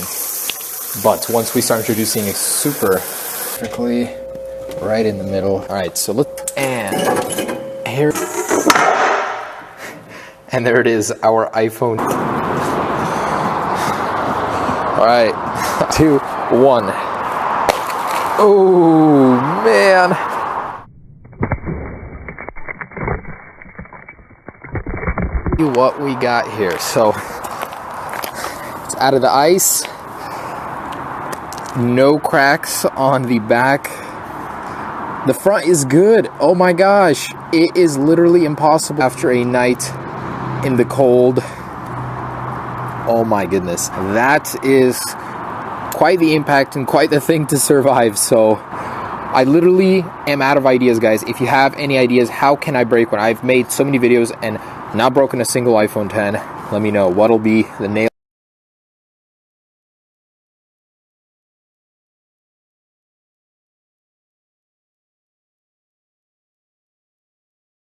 X. But once we start introducing a super, strictly right in the middle. All right, so and here, and there it is, our iPhone. All right, 2, 1. Oh man. See what we got here. So it's out of the ice. No cracks on the back. The front is good. Oh my gosh. It is literally impossible after a night in the cold. Oh my goodness. That is quite the impact and quite the thing to survive. So I literally am out of ideas, guys. If you have any ideas, how can I break one? I've made so many videos and not broken a single iPhone 10. Let me know what'll be the nail.